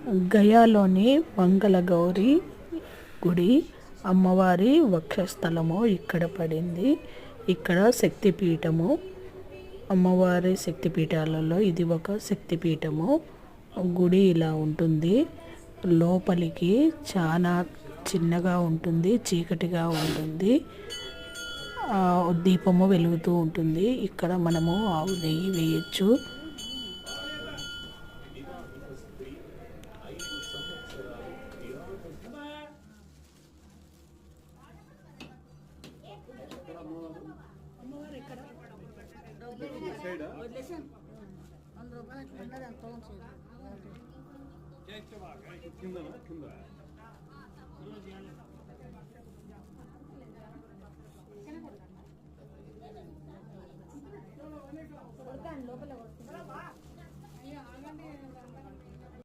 గయాలోని మంగళగౌరి గుడి అమ్మవారి వక్షస్థలము ఇక్కడ పడింది. ఇక్కడ శక్తిపీఠము, అమ్మవారి శక్తిపీఠాలలో ఇది ఒక శక్తిపీఠము. గుడి ఇలా ఉంటుంది. లోపలికి చాలా చిన్నగా ఉంటుంది, చీకటిగా ఉంటుంది. దీపము వెలుగుతూ ఉంటుంది. ఇక్కడ మనము ఆవు నెయ్యి వేయచ్చు. లోపల